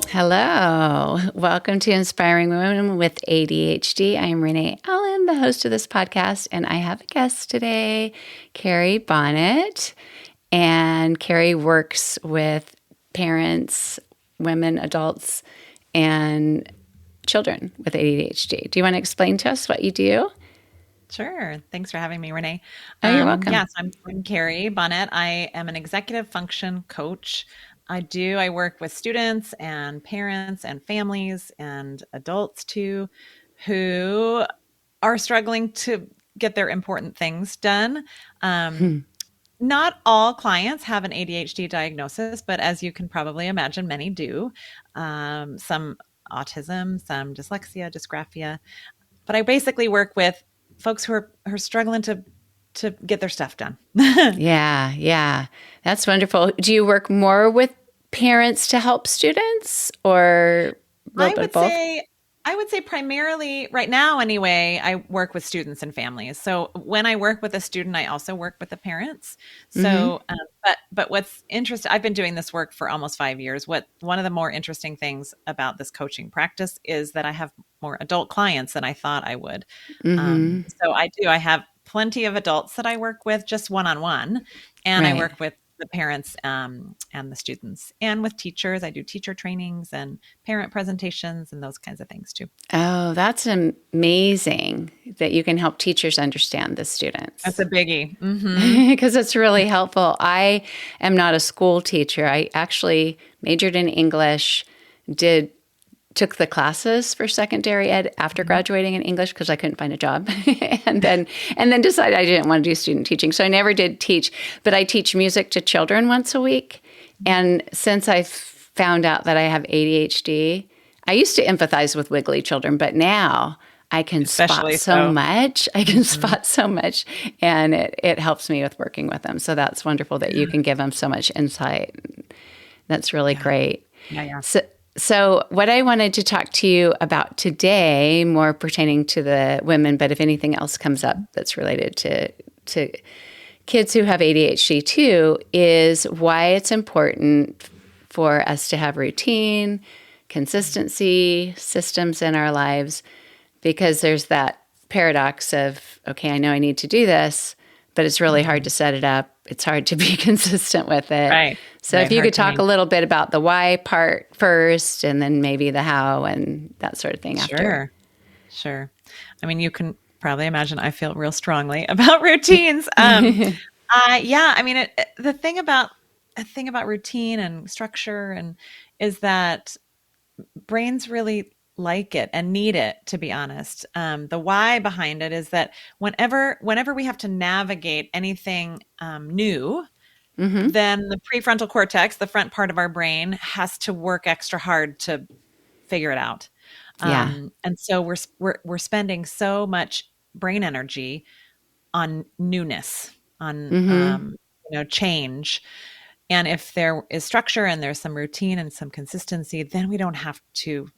Hello. Welcome to Inspiring Women with ADHD. I'm Renee Allen, the host of this podcast, and I have a guest today, Carrie Bonnett. And Carrie works with parents, women, adults, and children with ADHD. Do you want to explain to us what you do? Sure. Thanks for having me, Renee. Oh, you're welcome. Yes, I'm Carrie Bonnett. I am an executive function coach. I work with students and parents and families and adults too, who are struggling to get their important things done. Not all clients have an ADHD diagnosis, but as you can probably imagine, many do. Some autism, some dyslexia, dysgraphia. But I basically work with folks who are struggling to get their stuff done. Yeah. That's wonderful. Do you work more with parents to help students or a little bit of both? I would say primarily right now anyway, I work with students and families. So when I work with a student, I also work with the parents. So, but what's interesting, I've been doing this work for almost 5 years. One of the more interesting things about this coaching practice is that I have more adult clients than I thought I would. So I have plenty of adults that I work with just one-on-one, and I work with the parents and the students, and with teachers. I do teacher trainings and parent presentations and those kinds of things too. Oh, that's amazing that you can help teachers understand the students. That's a biggie. Because it's really helpful. I am not a school teacher. I actually majored in English, took the classes for secondary ed after graduating in English because I couldn't find a job, and then decided I didn't want to do student teaching. So I never did teach, but I teach music to children once a week. And since I found out that I have ADHD, I used to empathize with wiggly children, but now I can spot so much. I can spot so much, and it helps me with working with them. So that's wonderful that you can give them so much insight. That's really great. Yeah. So what I wanted to talk to you about today, more pertaining to the women, but if anything else comes up that's related to kids who have ADHD too, is why it's important for us to have routine, consistency, systems in our lives, because there's that paradox of, okay, I know I need to do this, but it's really hard to set it up. It's hard to be consistent with it. Right. So if you could talk a little bit about the why part first, and then maybe the how and that sort of thing after. Sure. I mean, you can probably imagine I feel real strongly about routines. The thing about routine and structure is that brains really like it and need it, to be honest. The why behind it is that whenever we have to navigate anything new, then the prefrontal cortex, the front part of our brain, has to work extra hard to figure it out. And so we're spending so much brain energy on newness, on change. And if there is structure and there's some routine and some consistency, then we don't have to.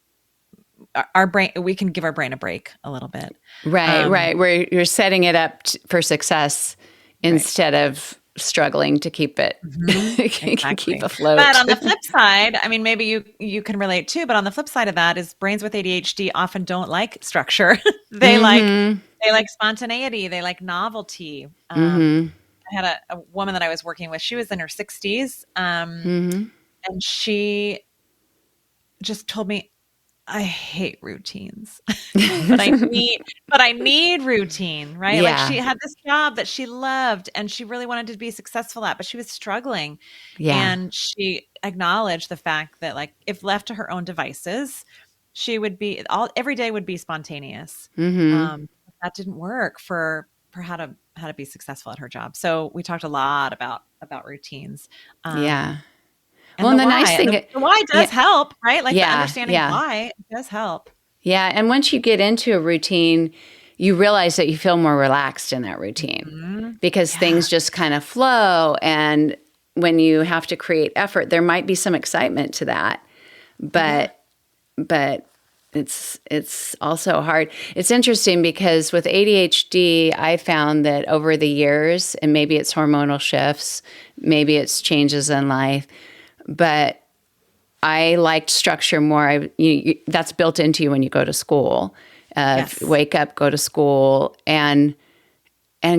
We can give our brain a break a little bit. Right. Where you're setting it up for success instead of struggling to keep it, keep afloat. But on the flip side, I mean, maybe you can relate too, but on the flip side of that is brains with ADHD often don't like structure. They like spontaneity. They like novelty. I had a woman that I was working with. She was in her 60s. And she just told me, I hate routines, but I need routine, right? Yeah. Like she had this job that she loved and she really wanted to be successful at, but she was struggling. Yeah. And she acknowledged the fact that, like, if left to her own devices, she would be every day would be spontaneous. That didn't work for how to be successful at her job. So we talked a lot about routines. And the nice thing, the why does help, right? Like the understanding why does help. Yeah. And once you get into a routine, you realize that you feel more relaxed in that routine because things just kind of flow. And when you have to create effort, there might be some excitement to that, but it's also hard. It's interesting because with ADHD, I found that over the years, and maybe it's hormonal shifts, maybe it's changes in life, but I liked structure more. That's built into you when you go to school. Yes. Wake up, go to school, and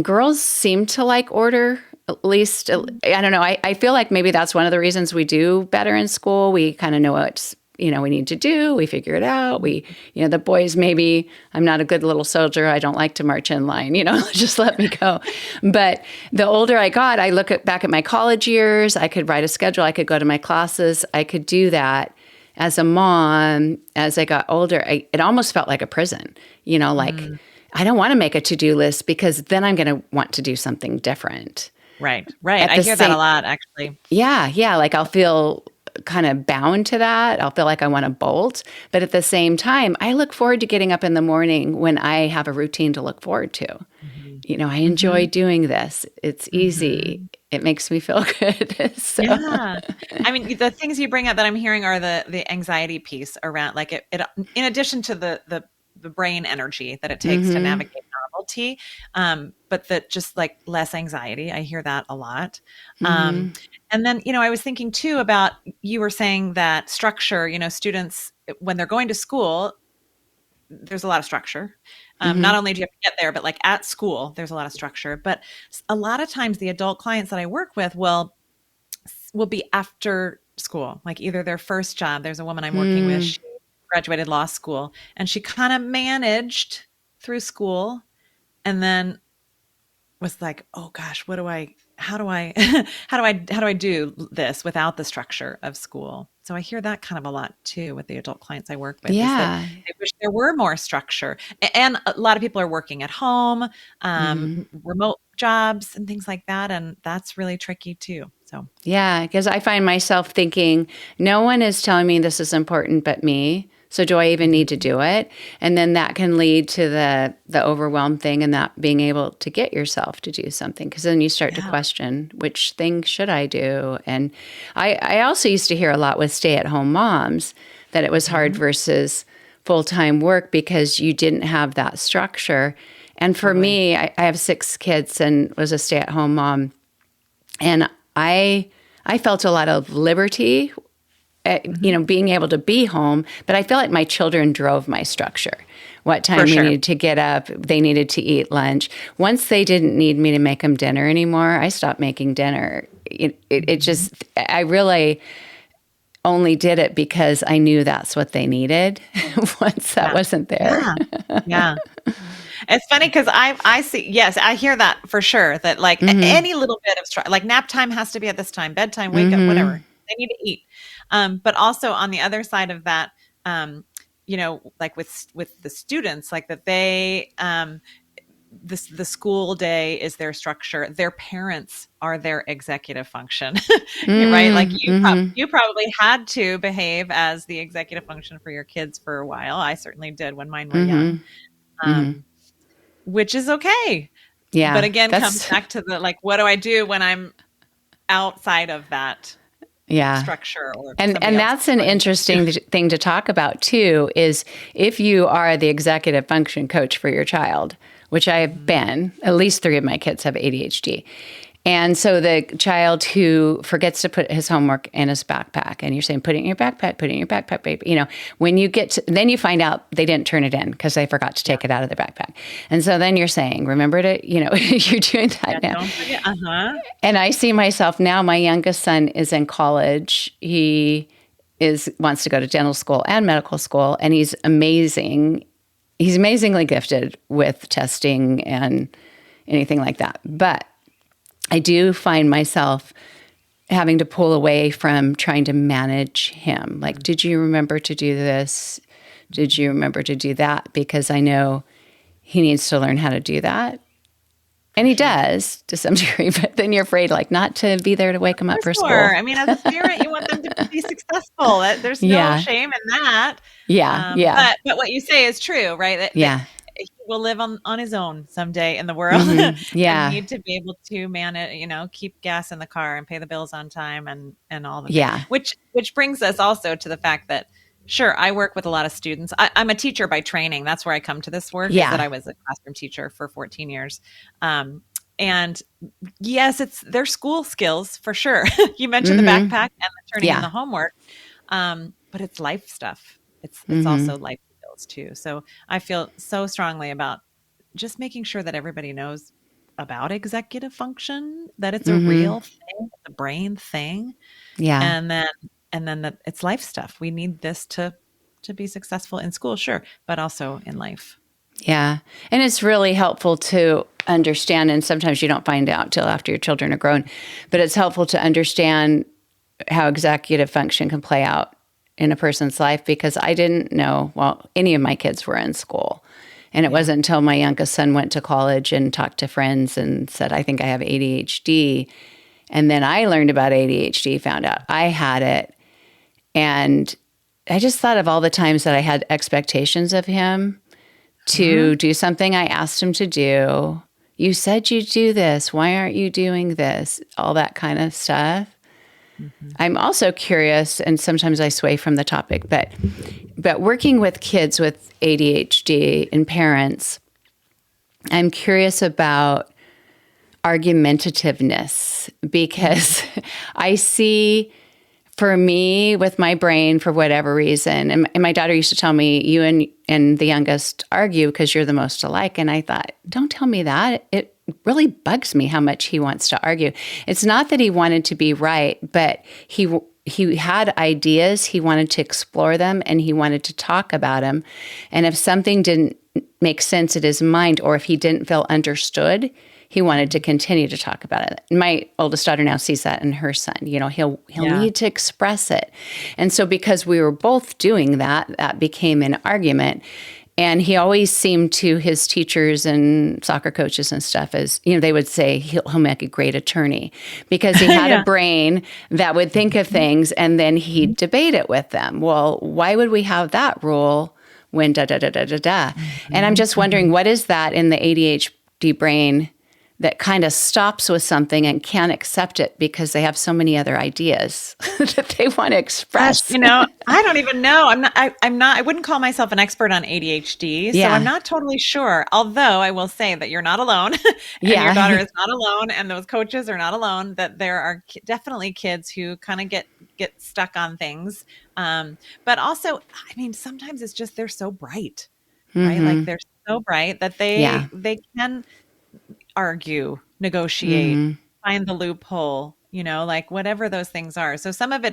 girls seem to like order. At least, I don't know. I feel like maybe that's one of the reasons we do better in school. We kind of know what we need to do. We figure it out. The boys, maybe I'm not a good little soldier. I don't like to march in line, just let me go. But the older I got, I look back at my college years. I could write a schedule. I could go to my classes. I could do that. As a mom, as I got older, it almost felt like a prison, I don't want to make a to-do list because then I'm going to want to do something different. Right. I hear that a lot, actually. Yeah. Like I'll feel kind of bound to that. I'll feel like I want to bolt. But at the same time, I look forward to getting up in the morning when I have a routine to look forward to. Mm-hmm. I enjoy doing this. It's easy. Mm-hmm. It makes me feel good. So. Yeah. I mean, the things you bring up that I'm hearing are the anxiety piece around, like it in addition to the brain energy that it takes to navigate novelty, but that just like less anxiety. I hear that a lot. And then, I was thinking too about, you were saying that structure, students, when they're going to school, there's a lot of structure. Not only do you have to get there, but like at school, there's a lot of structure. But a lot of times the adult clients that I work with will be after school, like either their first job. There's a woman I'm working with. She graduated law school and she kind of managed through school and then was like, oh gosh, how do I do this without the structure of school? So I hear that kind of a lot too with the adult clients I work with. Yeah. They wish there were more structure. And a lot of people are working at home, remote jobs and things like that. And that's really tricky too. So yeah, because I find myself thinking, no one is telling me this is important but me. So do I even need to do it? And then that can lead to the overwhelmed thing and not being able to get yourself to do something. Because then you start to question, which thing should I do? And I also used to hear a lot with stay-at-home moms that it was hard versus full-time work because you didn't have that structure. And for me, I have 6 kids and was a stay-at-home mom. And I felt a lot of liberty being able to be home, but I feel like my children drove my structure. What time we needed to get up, they needed to eat lunch. Once they didn't need me to make them dinner anymore, I stopped making dinner. I really only did it because I knew that's what they needed once that wasn't there. Yeah. It's funny because I see, yes, I hear that for sure, that like any little bit of like nap time has to be at this time, bedtime, wake up, whatever. They need to eat. But also on the other side of that, like with the students, like that they, the school day is their structure. Their parents are their executive function, right? Like you probably had to behave as the executive function for your kids for a while. I certainly did when mine were young, which is okay. Yeah. But again, comes back to the, like, what do I do when I'm outside of that structure? And that's an interesting thing to talk about too, is if you are the executive function coach for your child, which I have been, at least 3 of my kids have ADHD. And so the child who forgets to put his homework in his backpack, and you're saying, put it in your backpack, baby. When you get to, then you find out they didn't turn it in because they forgot to take it out of their backpack. And so then you're saying, remember to, you're doing that now. Don't forget. And I see myself now, my youngest son is in college. He wants to go to dental school and medical school, and he's amazing. He's amazingly gifted with testing and anything like that. But I do find myself having to pull away from trying to manage him. Like, did you remember to do this? Did you remember to do that? Because I know he needs to learn how to do that. And he does to some degree, but then you're afraid, like, not to be there to wake him up for school. I mean, as a parent, you want them to be successful. There's no shame in that. Yeah. But what you say is true, right? That he will live on his own someday in the world. Yeah. And need to be able to manage, keep gas in the car and pay the bills on time and all the things. Which brings us also to the fact that, sure, I work with a lot of students. I'm a teacher by training. That's where I come to this work. That I was a classroom teacher for 14 years. And yes, it's their school skills for sure. You mentioned the backpack and the turning in the homework. But it's life stuff. It's also life skills too. So I feel so strongly about just making sure that everybody knows about executive function, that it's a real thing, it's a brain thing. Yeah. And then that it's life stuff. We need this to be successful in school, sure, but also in life. Yeah. And it's really helpful to understand, and sometimes you don't find out till after your children are grown, but it's helpful to understand how executive function can play out in a person's life, because I didn't know, well, any of my kids were in school. And it wasn't until my youngest son went to college and talked to friends and said, I think I have ADHD. And then I learned about ADHD, found out I had it. And I just thought of all the times that I had expectations of him to do something I asked him to do. You said you'd do this. Why aren't you doing this? All that kind of stuff. I'm also curious, and sometimes I sway from the topic, but working with kids with ADHD and parents, I'm curious about argumentativeness, because I see, for me, with my brain, for whatever reason, and my daughter used to tell me, you and the youngest argue because you're the most alike. And I thought, don't tell me that. It really bugs me how much he wants to argue. It's not that he wanted to be right, but he had ideas, he wanted to explore them, and he wanted to talk about them. And if something didn't make sense in his mind, or if he didn't feel understood, he wanted to continue to talk about it. My oldest daughter now sees that in her son. He'll need to express it. And so because we were both doing that, that became an argument. And he always seemed to his teachers and soccer coaches and stuff as, they would say he'll make a great attorney, because he had a brain that would think of things and then he'd debate it with them. Well, why would we have that rule when da-da-da-da-da-da? And I'm just wondering, what is that in the ADHD brain that kind of stops with something and can't accept it because they have so many other ideas that they want to express? Gosh, I don't even know. I wouldn't call myself an expert on ADHD, so I'm not totally sure. Although I will say that you're not alone, and your daughter is not alone, and those coaches are not alone, that there are definitely kids who kind of get stuck on things. But also, sometimes it's just, they're so bright, right? Like, they're so bright that they can argue, negotiate, find the loophole, like whatever those things are. So some of it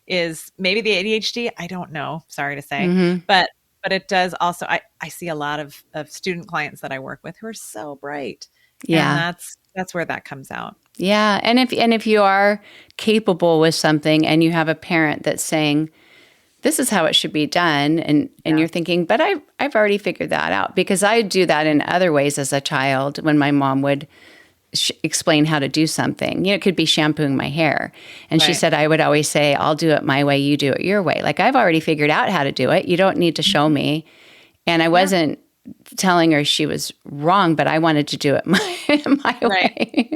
is maybe the ADHD. I don't know. Sorry to say, but it does also, I see a lot of student clients that I work with who are so bright. Yeah. And that's where that comes out. Yeah. And if you are capable with something and you have a parent that's saying, this is how it should be done. And you're thinking, but I've already figured that out, because I do that in other ways as a child when my mom would explain how to do something. It could be shampooing my hair. And she said, I would always say, I'll do it my way, you do it your way. Like, I've already figured out how to do it. You don't need to show me. And I wasn't telling her she was wrong, but I wanted to do it my way.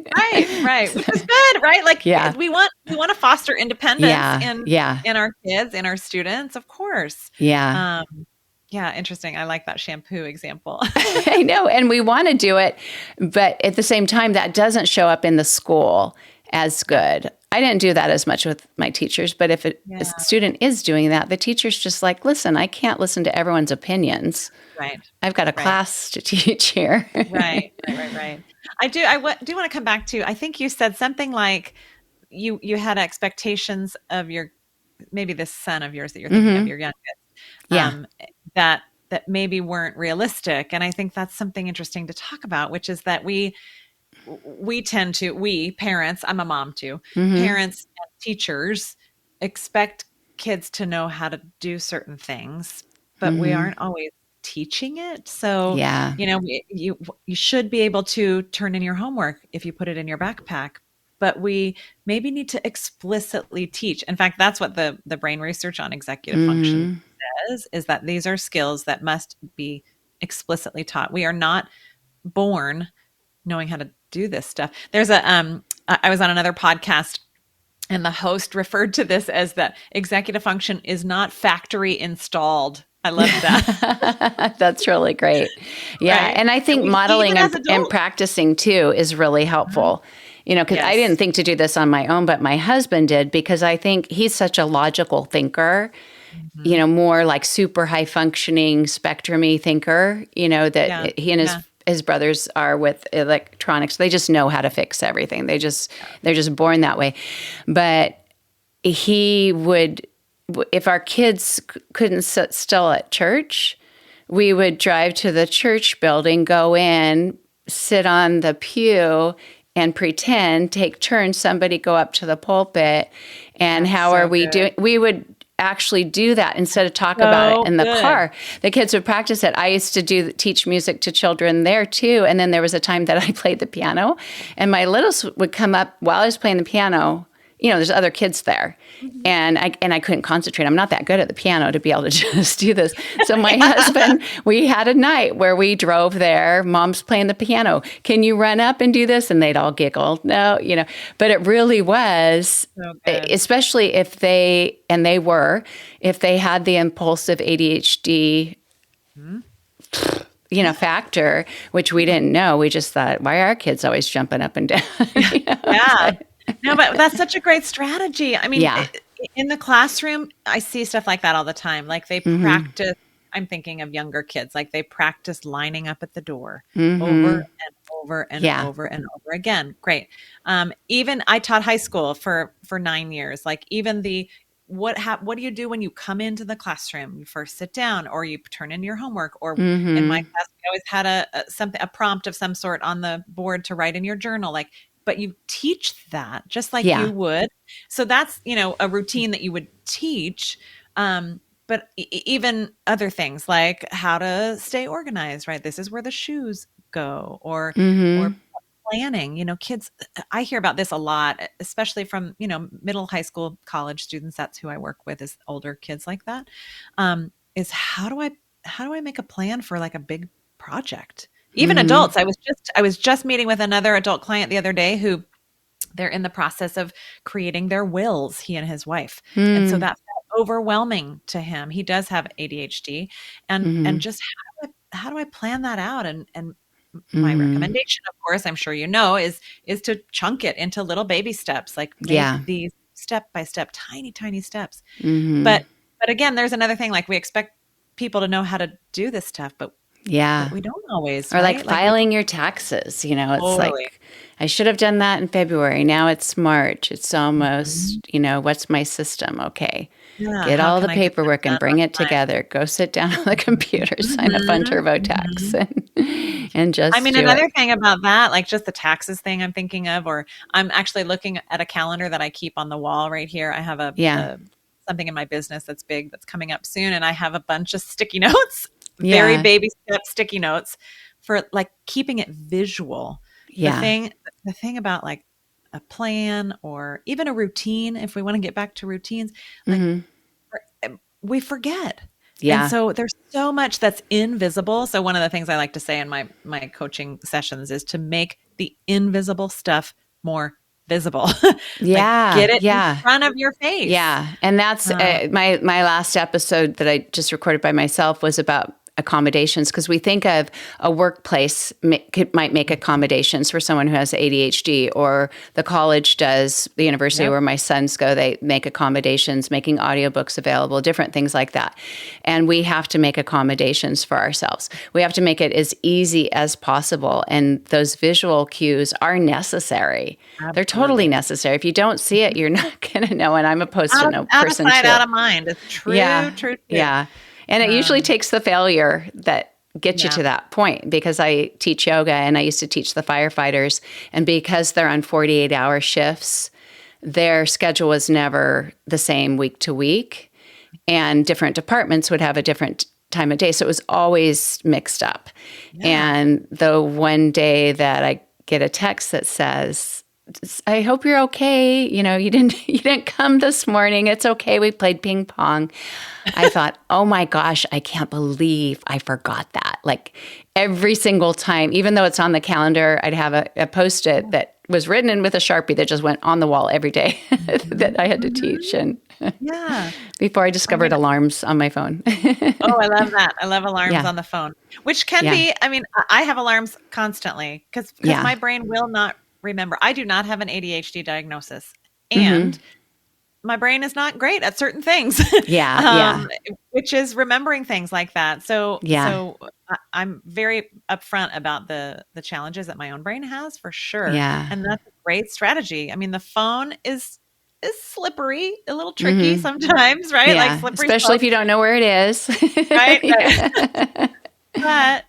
Right. Which is good, right? Like, we want to foster independence in our kids, in our students, of course. Yeah. Interesting. I like that shampoo example. I know. And we want to do it, but at the same time, that doesn't show up in the school as good. I didn't do that as much with my teachers, but if a student is doing that, the teacher's just like, listen, I can't listen to everyone's opinions. Right. I've got a class to teach here. Right. I do want to come back to, I think you said something like you had expectations of maybe this son of yours that you're thinking of, your youngest, that maybe weren't realistic. And I think that's something interesting to talk about, which is that we tend to, parents, I'm a mom too, parents and teachers expect kids to know how to do certain things, but we aren't always teaching it. So, you should be able to turn in your homework if you put it in your backpack, but we maybe need to explicitly teach. In fact, that's what the brain research on executive function says, is that these are skills that must be explicitly taught. We are not born knowing how to do this stuff. There's I was on another podcast, and the host referred to this as that executive function is not factory installed. I love that. That's really great. Yeah. Right. And I think modeling and practicing too is really helpful. because I didn't think to do this on my own, but my husband did, because I think he's such a logical thinker, more like super high functioning spectrum-y thinker, that he and his brothers are with electronics. They just know how to fix everything. They're just born that way. But he would, if our kids couldn't sit still at church, we would drive to the church building, go in, sit on the pew, and pretend, take turns, somebody go up to the pulpit, and how are we doing? We would actually do that instead of talk about it in the car. The kids would practice it. I used to teach music to children there too. And then there was a time that I played the piano, and my littles would come up while I was playing the piano. There's other kids there, and I couldn't concentrate. I'm not that good at the piano to be able to just do this. So my husband, we had a night where we drove there. Mom's playing the piano. Can you run up and do this? And they'd all giggle. No, but it really was, especially if they had the impulsive ADHD, factor, which we didn't know. We just thought, why are our kids always jumping up and down? Yeah. No, but that's such a great strategy. I mean, in the classroom, I see stuff like that all the time. Like they practice, I'm thinking of younger kids, like they practice lining up at the door over and over and over and over again. Great. Even I taught high school for 9 years. Like even what do you do when you come into the classroom? You first sit down, or you turn in your homework, or in my class, we always had a prompt of some sort on the board to write in your journal. But you teach that just like you would. So that's, a routine that you would teach. But even other things like how to stay organized, right? This is where the shoes go, or planning, kids, I hear about this a lot, especially from, middle, high school, college students. That's who I work with, is older kids like that. Is how do I make a plan for like a big project? Even adults. I was just meeting with another adult client the other day who they're in the process of creating their wills, he and his wife. And so that's overwhelming to him. He does have ADHD, and just how do I plan that out? And my recommendation, of course, I'm sure is to chunk it into little baby steps, like make these step by step, tiny, tiny steps. But again, there's another thing, like we expect people to know how to do this stuff, but we don't always. Or like filing your taxes, it's like, I should have done that in February. Now it's March. It's almost, what's my system? Okay. Get all the paperwork and bring it together. Go sit down on the computer, sign up on TurboTax and just another thing about that, like just the taxes thing I'm thinking of, or I'm actually looking at a calendar that I keep on the wall right here. I have something in my business that's big, that's coming up soon. And I have a bunch of sticky notes. Very baby step sticky notes for like keeping it visual. The thing about like a plan or even a routine, if we want to get back to routines, like we forget. And so there's so much that's invisible. So one of the things I like to say in my coaching sessions is to make the invisible stuff more visible. Get it in front of your face. And that's my last episode that I just recorded by myself was about accommodations, because we think of a workplace might make accommodations for someone who has ADHD, or the college does, the university where my sons go, they make accommodations, making audiobooks available, different things like that. And we have to make accommodations for ourselves. We have to make it as easy as possible. And those visual cues are necessary. Absolutely. They're totally necessary. If you don't see it, you're not going to know. And I'm a post-it-note person too. Out of sight, too. Out of mind. It's true. Yeah. And it usually takes the failure that gets you to that point, because I teach yoga and I used to teach the firefighters. And because they're on 48-hour shifts, their schedule was never the same week to week. And different departments would have a different time of day. So it was always mixed up. And the one day that I get a text that says, I hope you're okay. You didn't come this morning. It's okay. We played ping pong. I thought, oh my gosh, I can't believe I forgot that. Like every single time, even though it's on the calendar, I'd have a Post-it that was written in with a Sharpie that just went on the wall every day that I had to teach. And before I discovered alarms on my phone. Oh, I love that. I love alarms on the phone, which can be, I have alarms constantly because my brain will not remember. I do not have an ADHD diagnosis, Mm-hmm. and my brain is not great at certain things, Yeah. Yeah. which is remembering things like that. So, Yeah. I'm very upfront about the challenges that my own brain has for sure, Yeah. and that's a great strategy. I mean, the phone is slippery, a little tricky Mm-hmm. sometimes, right? Like Yeah. slippery Especially slope, if you don't know where it is. right? Yeah. But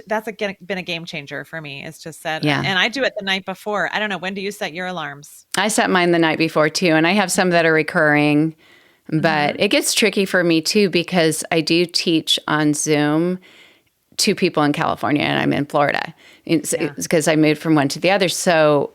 that's been a game changer for me. It's just said, Yeah. and I do it the night before. I don't know, when do you set your alarms? I set mine the night before too, and I have some that are recurring, but Mm-hmm. it gets tricky for me too because I do teach on Zoom to people in California and I'm in Florida. It's Yeah. because I moved from one to the other. So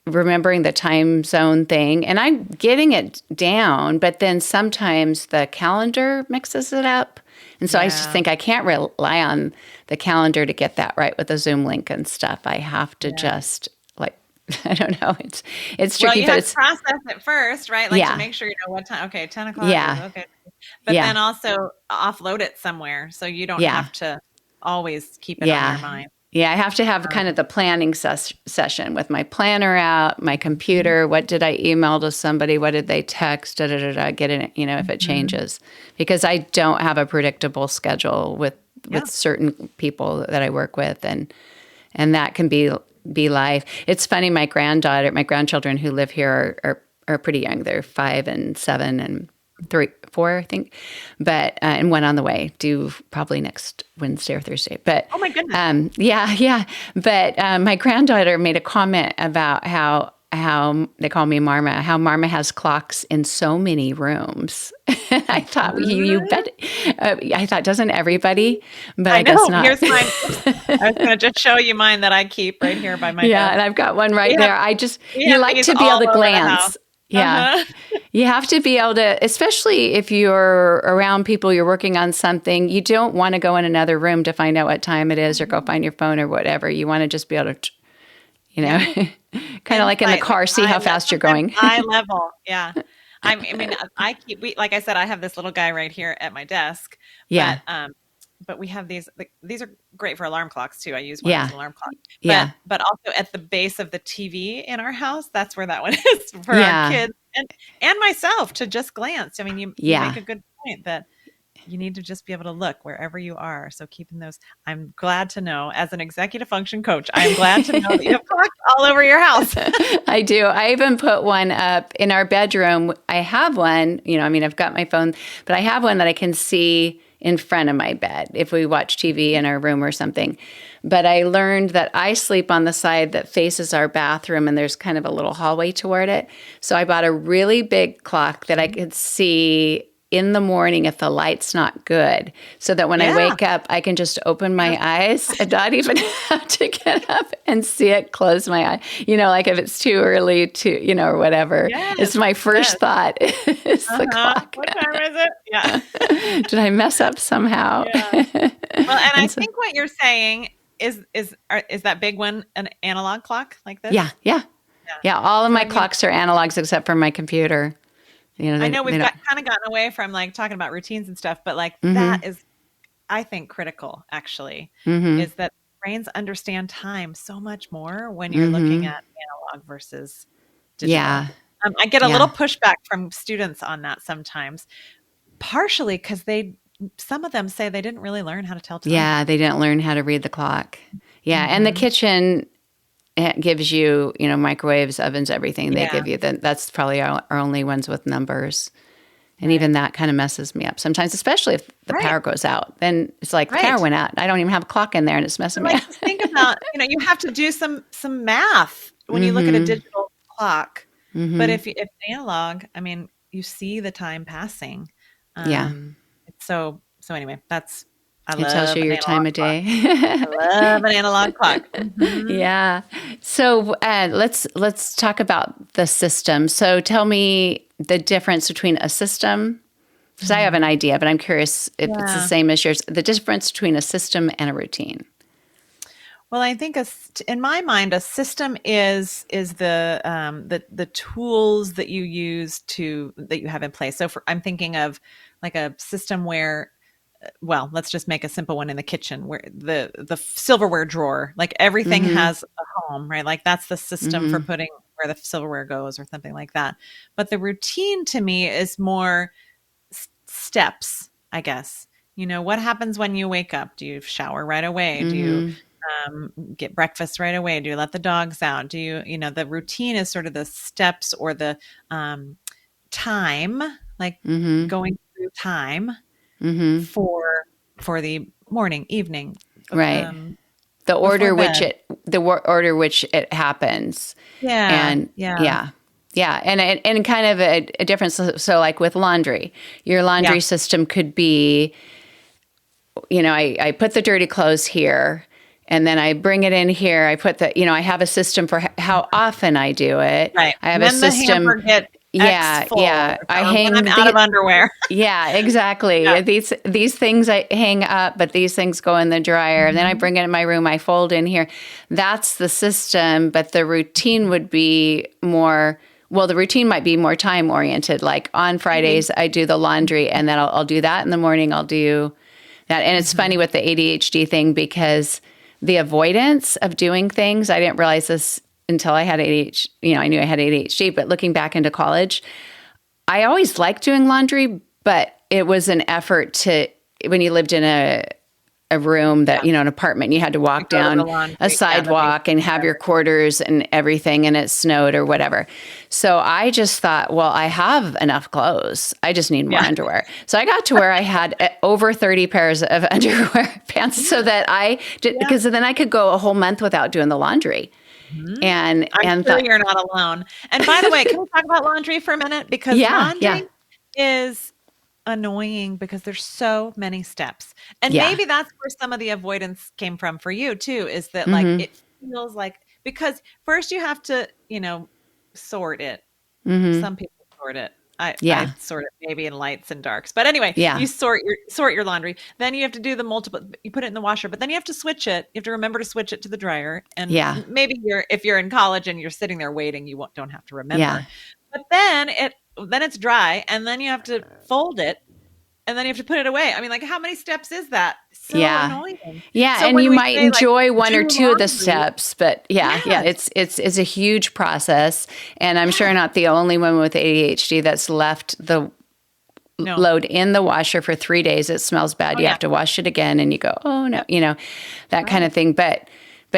remembering the time zone thing, and I'm getting it down, but then sometimes the calendar mixes it up. And so I just Yeah. think I can't rely on the calendar to get that right with the Zoom link and stuff. I have to Yeah. just like I don't know. It's Well, tricky, you but have to it's process it first, right? Like to yeah, make sure you know what time. Okay, 10 o'clock is yeah, okay. But yeah, then also offload it somewhere so you don't yeah. have to always keep it on your Yeah. mind. Yeah, I have to have kind of the planning session with my planner out, my computer. What did I email to somebody? What did they text? Da, da, da, da, get it, if it Mhm. changes. Because I don't have a predictable schedule Yeah. with certain people that I work with and that can be life. It's funny, my grandchildren who live here are pretty young. They're 5 and 7 and 3, 4, I think. But and one on the way, due probably next Wednesday or Thursday. But Oh my goodness. yeah. But my granddaughter made a comment about how they call me Marma, how Marma has clocks in so many rooms. I thought you bet. I thought doesn't everybody? But I I guess know. not. Here's mine. Oops. I was going to just show you mine that I keep right here by my Yeah, desk. and I've got one right We have there. we You have like these to be able all to over the house. glance. Yeah. Uh-huh. You have to be able to, especially if you're around people, you're working on something, you don't want to go in another room to find out what time it is or go find your phone or whatever. You want to just be able to, Yeah. kind of like in the Insight, like car, see how fast you're sometimes going. eye level. Yeah. I mean, like I said, I have this little guy right here at my desk, Yeah. but we have these are great for alarm clocks too. I use one as Yeah. an alarm clock, Yeah. but also at the base of the TV in our house, that's where that one is for our Yeah. kids and myself to just glance. I mean, you make Yeah. a good point that you need to just be able to look wherever you are. So keeping those, I'm glad to know as an executive function coach, I am glad to know that you have clocks all over your house. I do. I even put one up in our bedroom. I have one, I've got my phone, but I have one that I can see in front of my bed if we watch TV in our room or something. But I learned that I sleep on the side that faces our bathroom and there's kind of a little hallway toward it. So I bought a really big clock that I could see in the morning if the light's not good, so that when I Yeah. wake up, I can just open my eyes and not even have to get up and see it, close my eye. Like if it's too early to, or whatever. Yes. It's my first Yes. thought is the clock. What time is it? Yeah. Did I mess up somehow? Yeah. Well, and I So, think what you're saying is that big one an analog clock like this? yeah. Yeah. All of my clocks are analogs except for my computer. I know we've they don't. kind of gotten away from like talking about routines and stuff, but like Mm-hmm. that is, I think, critical actually, Mm-hmm. is that brains understand time so much more when you're looking at analog versus digital. Yeah. I get a Yeah. little pushback from students on that sometimes, partially because some of them say they didn't really learn how to tell time. Yeah, they didn't learn how to read the clock. Yeah, and the kitchen gives you, microwaves, ovens, everything. They Yeah. give you that's probably our only ones with numbers. And even that kind of messes me up sometimes, especially if the power goes out. Then it's like the power went out. I don't even have a clock in there and it's messing me up. Just think about, you have to do some math when you look at a digital clock. But if analog, I mean, you see the time passing. Yeah. So anyway, I It tells love you an your analog time of clock. day. I love an analog clock. Yeah. So let's talk about the system. So tell me the difference between a system, because I have an idea, but I'm curious if it's the same as yours. The difference between a system and a routine. Well, I think in my mind, a system is the tools that you use that you have in place. So I'm thinking of like a system where well, let's just make a simple one in the kitchen where the silverware drawer, like everything has a home, right? Like that's the system for putting where the silverware goes or something like that. But the routine to me is more steps, I guess. What happens when you wake up? Do you shower right away? Do you get breakfast right away? Do you let the dogs out? Do the routine is sort of the steps or the time, like going through time for the morning, evening, right? The order which it happens. Yeah. And yeah. And kind of a difference. So like with laundry, your laundry system could be, I put the dirty clothes here and then I bring it in here. I put I have a system for how often I do it. Right. I have and a then system. The hamper Yeah. I hang I'm out of underwear. Yeah, exactly. Yeah. These things I hang up, but these things go in the dryer. And then I bring it in my room. I fold in here. That's the system. But the routine would be more. Well, the routine might be more time oriented. Like on Fridays, I do the laundry, and then I'll do that in the morning. I'll do that, and it's funny with the ADHD thing because the avoidance of doing things. I didn't realize this until I had ADHD. I knew I had ADHD, but looking back into college, I always liked doing laundry, but it was an effort to, when you lived in a room that, an apartment, you had to walk down a sidewalk and have your quarters and everything, and it snowed or whatever. So I just thought, well, I have enough clothes. I just need more underwear. So I got to where I had over 30 pairs of underwear pants so that I did, because then I could go a whole month without doing the laundry. And I'm sure you're not alone. And by the way, can we talk about laundry for a minute? Because laundry is annoying because there's so many steps. And maybe that's where some of the avoidance came from for you too, is that like it feels like, because first you have to, sort it. Some people sort it. I sort it maybe in lights and darks. But anyway, you sort your laundry. Then you have to do the multiple, you put it in the washer, but then you have to switch it. You have to remember to switch it to the dryer. And maybe if you're in college and you're sitting there waiting, you don't have to remember. Yeah. But then it's dry, and then you have to fold it, and then you have to put it away. I mean, like, how many steps is that? So annoying. Yeah, so and you might enjoy one or two of the steps, but it's a huge process, and I'm sure not the only one with ADHD that's left the load in the washer for 3 days. It smells bad. You have to wash it again, and you go, oh no, that kind of thing. But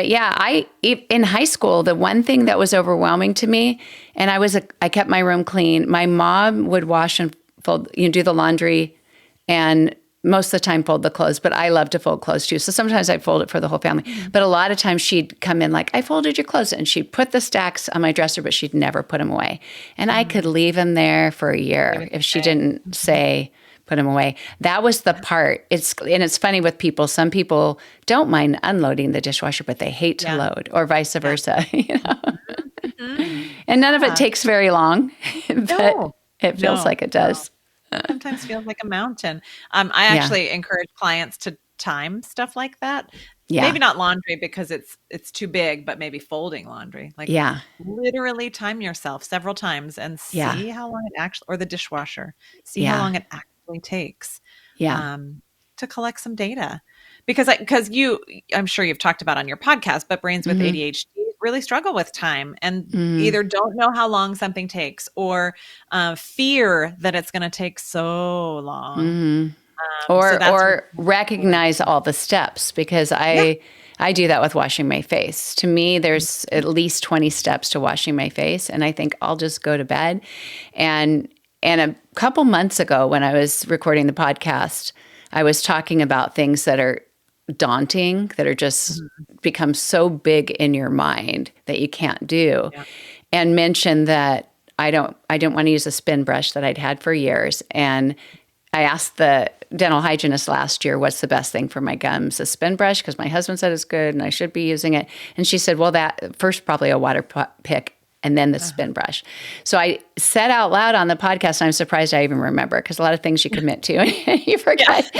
yeah, in high school, the one thing that was overwhelming to me, and I kept my room clean. My mom would wash and fold, do the laundry, and most of the time fold the clothes. But I love to fold clothes too. So sometimes I'd fold it for the whole family. But a lot of times she'd come in like, I folded your clothes, and she'd put the stacks on my dresser, but she'd never put them away. And I could leave them there for a year if she didn't say, put them away. That was the part. It's funny with people. Some people don't mind unloading the dishwasher, but they hate to load, or vice versa. And none of it takes very long, but it feels like it does. Sometimes feels like a mountain. I actually encourage clients to time stuff like that. Maybe not laundry because it's too big, but maybe folding laundry. Like literally time yourself several times and see how long it actually, or the dishwasher, see how long it actually takes to collect some data. Because I'm sure you've talked about on your podcast, but brains with ADHD really struggle with time and either don't know how long something takes, or fear that it's going to take so long. Or recognize all the steps, because I do that with washing my face. To me, there's at least 20 steps to washing my face, and I think I'll just go to bed. And a couple months ago, when I was recording the podcast, I was talking about things that are daunting, that are just become so big in your mind that you can't do, and mentioned that I don't want to use a spin brush that I'd had for years. And I asked the dental hygienist last year, what's the best thing for my gums? A spin brush, because my husband said it's good and I should be using it. And she said, well, that first probably a water pick, and then the spin brush. So I said out loud on the podcast, and I'm surprised I even remember, because a lot of things you commit to and you forget.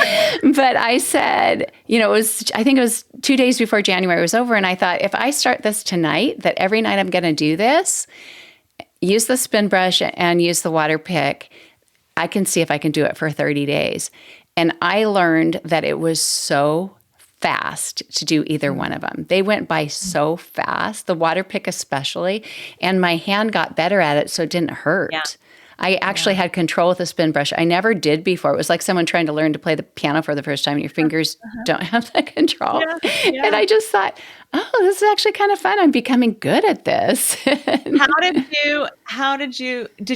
But I said, I think it was 2 days before January was over, and I thought, if I start this tonight, that every night I'm going to do this, use the spin brush and use the water pick, I can see if I can do it for 30 days. And I learned that it was so fast to do either one of them. They went by so fast, the water pick especially, and my hand got better at it so it didn't hurt. Yeah. I actually had control with the spin brush. I never did before. It was like someone trying to learn to play the piano for the first time and your fingers don't have that control. Yeah. And I just thought, oh, this is actually kind of fun. I'm becoming good at this. Did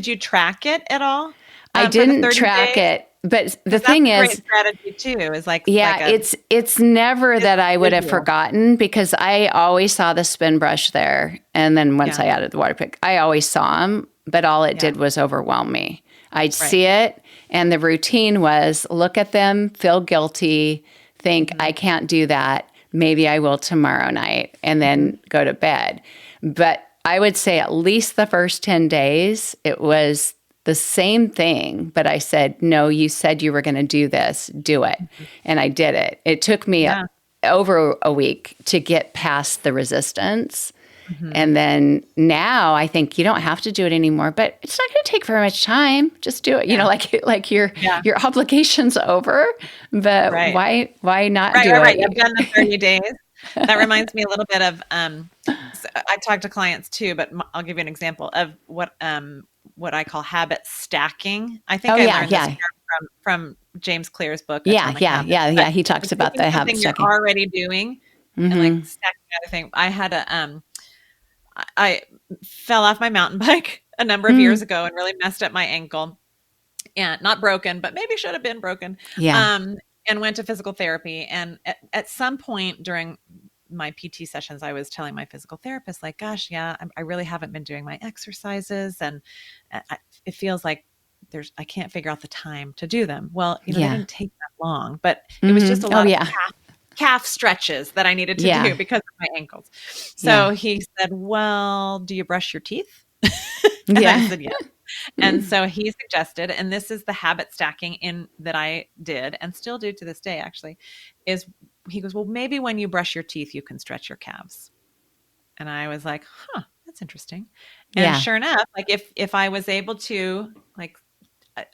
you track it at all? I didn't track it. But the thing is, great strategy too. Is it's never that I would have forgotten, because I always saw the spin brush there, and then once I added the water pick, I always saw them. But all it did was overwhelm me. I'd see it, and the routine was look at them, feel guilty, think I can't do that. Maybe I will tomorrow night, and then go to bed. But I would say at least the first 10 days, it was the same thing, but I said, no, you said you were going to do this, do it. And I did it. It took me over a week to get past the resistance. And then now I think you don't have to do it anymore, but it's not going to take very much time. Just do it. You know, like your obligation's over, but why not do it? Right. I've done the 30 days. That reminds me a little bit of, so I talk to clients too, but I'll give you an example of what I call habit stacking. I think I learned this from James Clear's book. Yeah. He talks about the habit stacking. You're already doing and like stacking other thing. I had I fell off my mountain bike a number of years ago and really messed up my ankle, and not broken, but maybe should have been broken. And went to physical therapy. And at some point during my PT sessions, I was telling my physical therapist, like, gosh, I really haven't been doing my exercises. And it feels like I can't figure out the time to do them. Well, they didn't take that long, but it was just a lot of calf stretches that I needed to do because of my ankles. So he said, well, do you brush your teeth? And I said, yes. And so he suggested, and this is the habit stacking that I did and still do to this day, actually, is he goes, well, maybe when you brush your teeth, you can stretch your calves. And I was like, that's interesting. And sure enough, like if I was able to, like,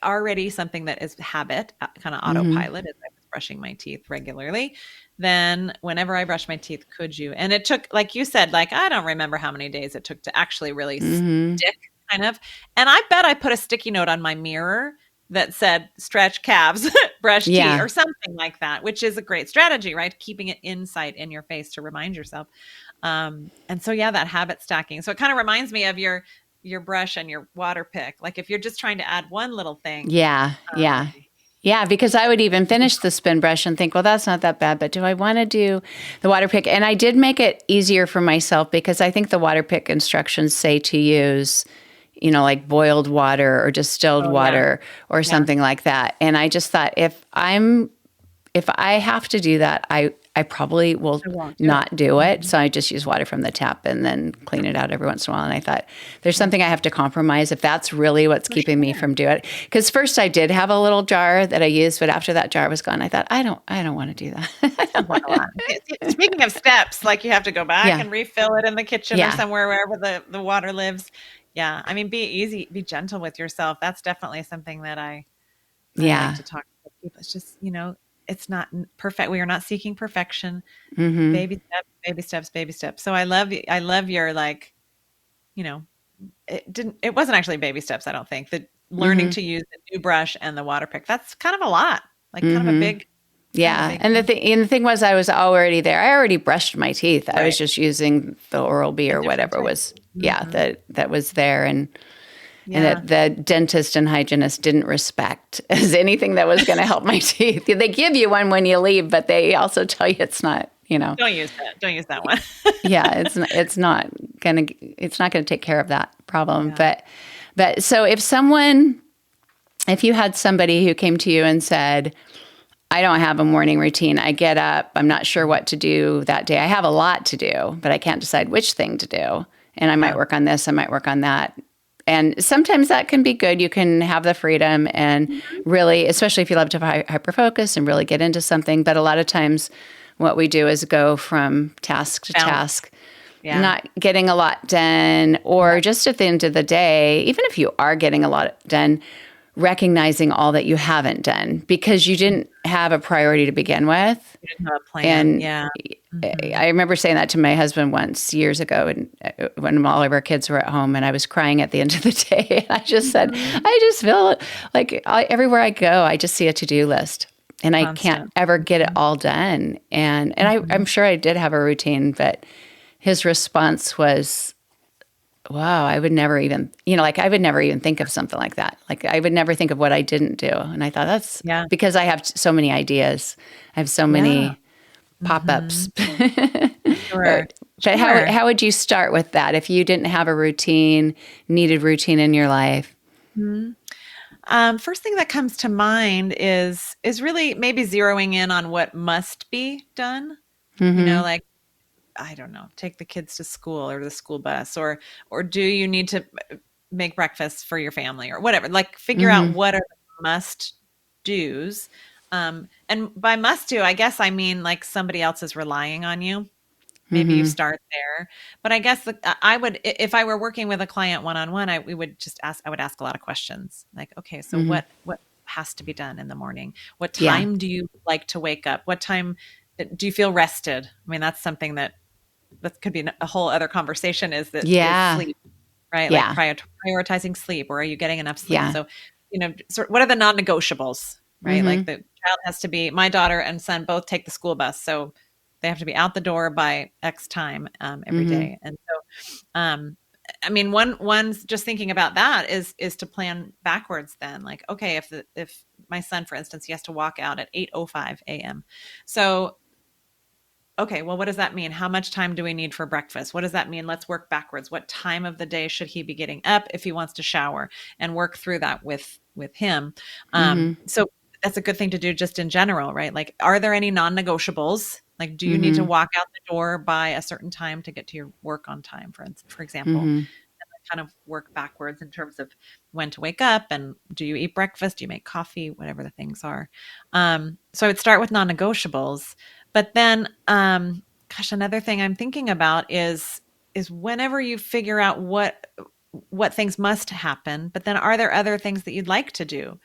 already something that is habit, kind of autopilot, as I was brushing my teeth regularly, then whenever I brush my teeth, could you? And it took, like you said, like, I don't remember how many days it took to actually really stick, kind of. And I bet I put a sticky note on my mirror that said, stretch calves, brush teeth, or something like that, which is a great strategy, right? Keeping it in sight in your face to remind yourself. And so, that habit stacking. So it kind of reminds me of your brush and your water pick. Like if you're just trying to add one little thing. Yeah, because I would even finish the spin brush and think, well, that's not that bad, but do I want to do the water pick? And I did make it easier for myself, because I think the water pick instructions say to use, like boiled water or distilled water or something like that. And I just thought, if I have to do that, I probably will not do it. So I just use water from the tap and then clean it out every once in a while. And I thought, there's something I have to compromise if that's really what's keeping me from doing it. Because first I did have a little jar that I used, but after that jar was gone, I thought, I don't want to do that. Speaking of steps, like you have to go back and refill it in the kitchen or somewhere wherever the water lives. Yeah. I mean, be gentle with yourself. That's definitely something that I like to talk to people. It's just, it's not perfect. We are not seeking perfection. Baby steps. So I love your, like, it wasn't actually baby steps. I don't think that learning to use the new brush and the water pick, that's kind of a lot, like kind of a big. Yeah. And the thing was, I was already there. I already brushed my teeth. I was just using the Oral-B or whatever was, that was there. And that the dentist and hygienist didn't respect as anything that was going to help my teeth. They give you one when you leave, but they also tell you it's not, Don't use that one. it's not going to take care of that problem. Yeah. But so if you had somebody who came to you and said, I don't have a morning routine. I get up. I'm not sure what to do that day. I have a lot to do, but I can't decide which thing to do. And I might work on this. I might work on that. And sometimes that can be good. You can have the freedom and really, especially if you love to hyper-focus and really get into something. But a lot of times what we do is go from task to task, not getting a lot done, or just at the end of the day, even if you are getting a lot done, recognizing all that you haven't done because you didn't have a priority to begin with. You didn't have a plan. And Yeah. I remember saying that to my husband once years ago, and when all of our kids were at home, and I was crying at the end of the day. I just said, I just feel like everywhere I go, I just see a to-do list, and I can't ever get it all done. And I'm sure I did have a routine, but his response was, wow, I would never even, like I would never even think of something like that. Like I would never think of what I didn't do. And I thought that's because I have so many ideas. I have so many pop-ups. Sure. But how would you start with that if you didn't have a needed routine in your life? First thing that comes to mind is really maybe zeroing in on what must be done. Like, I don't know, take the kids to school or the school bus, or do you need to make breakfast for your family or whatever? Like figure out what are the must do's. And by must do, I guess I mean like somebody else is relying on you. Maybe you start there. But I guess I would, if I were working with a client one-on-one, I would ask a lot of questions. Like, okay, so what has to be done in the morning? What time do you like to wake up? What time do you feel rested? I mean, that's something that could be a whole other conversation is is sleep, right? Like prioritizing sleep, or are you getting enough sleep? So, what are the non-negotiables, right? Like the child has to be, my daughter and son both take the school bus. So they have to be out the door by X time every day. And so, I mean, one's just thinking about that is to plan backwards then. Like, okay, if my son, for instance, he has to walk out at 8:05 a.m. So, okay, well, what does that mean? How much time do we need for breakfast? What does that mean? Let's work backwards. What time of the day should he be getting up if he wants to shower, and work through that with him? So that's a good thing to do just in general, right? Like, are there any non-negotiables? Like, do you need to walk out the door by a certain time to get to your work on time, for example? And kind of work backwards in terms of when to wake up, and do you eat breakfast? Do you make coffee? Whatever the things are. So I would start with non-negotiables. But then, another thing I'm thinking about is whenever you figure out what things must happen, but then are there other things that you'd like to do?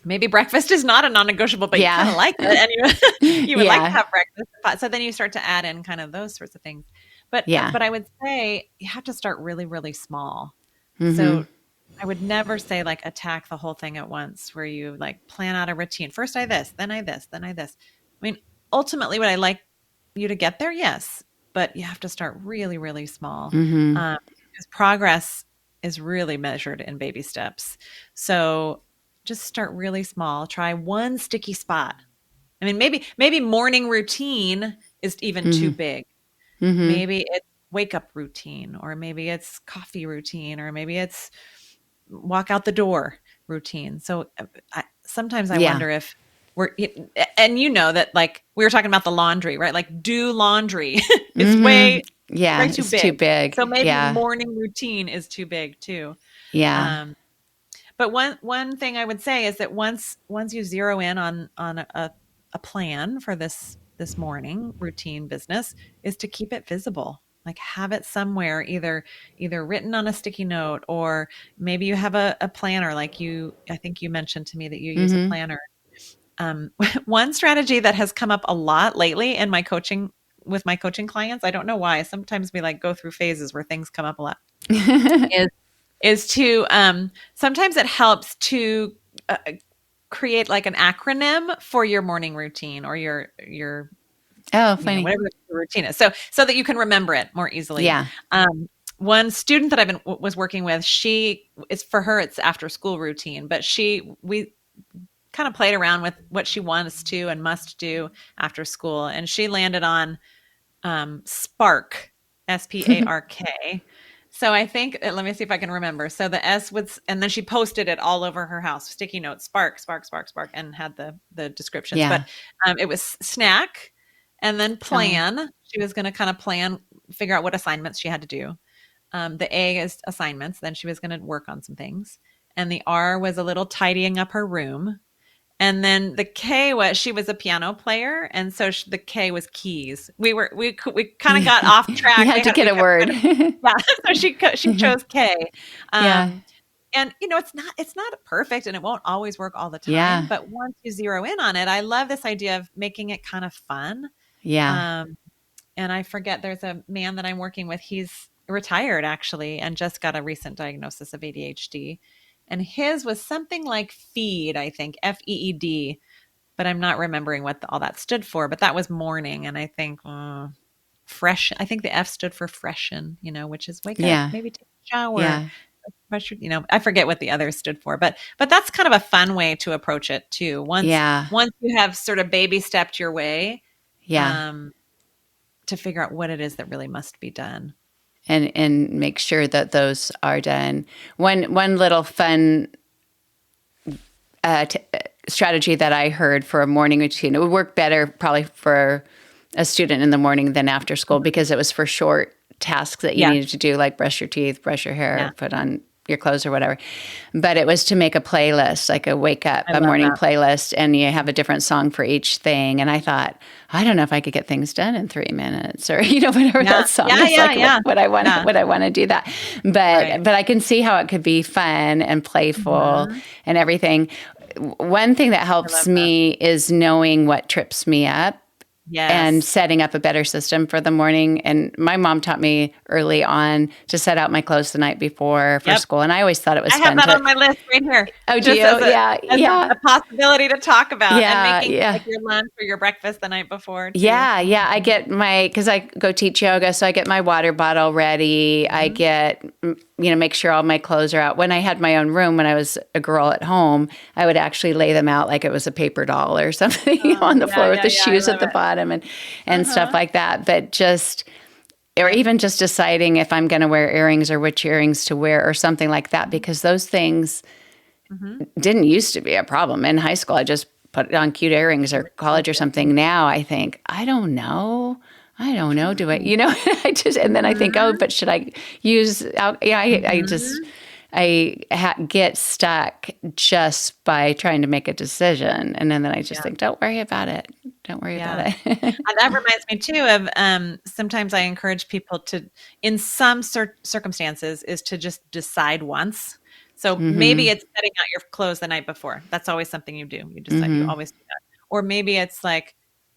Maybe breakfast is not a non-negotiable, but you kind of like it, and you would like to have breakfast. So then you start to add in kind of those sorts of things. But I would say you have to start really, really small. So I would never say like attack the whole thing at once, where you like plan out a routine. First I this, then I this, then I this. I mean, ultimately, would I like you to get there? Yes, but you have to start really, really small, because progress is really measured in baby steps. So just start really small. Try one sticky spot. I mean, maybe morning routine is even too big. Maybe it's wake up routine, or maybe it's coffee routine, or maybe it's walk out the door routine. So sometimes I wonder if and that, like we were talking about the laundry, right? Like do laundry is way too big. So maybe morning routine is too big too. But one thing I would say is that once you zero in on a plan for this morning routine business, is to keep it visible. Like have it somewhere, either written on a sticky note, or maybe you have a planner. Like I think you mentioned to me that you use a planner. One strategy that has come up a lot lately in my coaching with my coaching clients, I don't know why, sometimes we like go through phases where things come up a lot, is to sometimes it helps to create like an acronym for your morning routine, or your funny, whatever the routine is, so that you can remember it more easily. One student that was working with, it's after school routine, but we kind of played around with what she wants to and must do after school, and she landed on Spark, SPARK. So I think, let me see if I can remember. So the S was, and then she posted it all over her house, sticky notes, Spark, Spark, Spark, Spark, and had the descriptions. But it was snack, and then plan. She was going to kind of figure out what assignments she had to do. The A is assignments. Then she was going to work on some things. And the R was a little tidying up her room. And then the K was, she was a piano player, and so the K was keys. We kind of got off track. You had to get a word. So she chose K. And it's not perfect and it won't always work all the time, Yeah. but once you zero in on it, I love this idea of making it kind of fun. Yeah. And I forget, there's a man that I'm working with. He's retired actually and just got a recent diagnosis of ADHD. And his was something like FEED, I think, FEED, but I'm not remembering what all that stood for. But that was morning. And I think fresh, I think the F stood for freshen, which is wake up, maybe take a shower. Yeah. I forget what the other stood for, but that's kind of a fun way to approach it too. Once you have sort of baby stepped your way, to figure out what it is that really must be done. And make sure that those are done. One little fun strategy that I heard for a morning routine, it would work better probably for a student in the morning than after school, because it was for short tasks that you needed to do, like brush your teeth, brush your hair, put on your clothes or whatever. But it was to make a playlist, like a wake up, a morning playlist, and you have a different song for each thing. And I thought, I don't know if I could get things done in 3 minutes, or whatever that song is. What I want to do that. But I can see how it could be fun and playful and everything. One thing that helps me is knowing what trips me up. Yes. And setting up a better system for the morning. And my mom taught me early on to set out my clothes the night before for school. And I always thought it was fun. I have that on my list right here. Oh, do you? A possibility to talk about. Yeah, and making like your lunch or your breakfast the night before too. Yeah. I get because I go teach yoga, so I get my water bottle ready. I get, make sure all my clothes are out. When I had my own room, when I was a girl at home, I would actually lay them out like it was a paper doll or something on the floor with the shoes at the bottom and stuff like that. But or even just deciding if I'm going to wear earrings or which earrings to wear or something like that, because those things didn't used to be a problem. In high school, I just put on cute earrings, or college or something. Now I think, I don't know. Do I, and then I think, but should I use, I get stuck just by trying to make a decision. And then I just think, don't worry about it. Don't worry about it. That reminds me too of sometimes I encourage people to, in some circumstances, is to just decide once. So maybe it's setting out your clothes the night before. That's always something you do. You decide you always do that. Or maybe it's like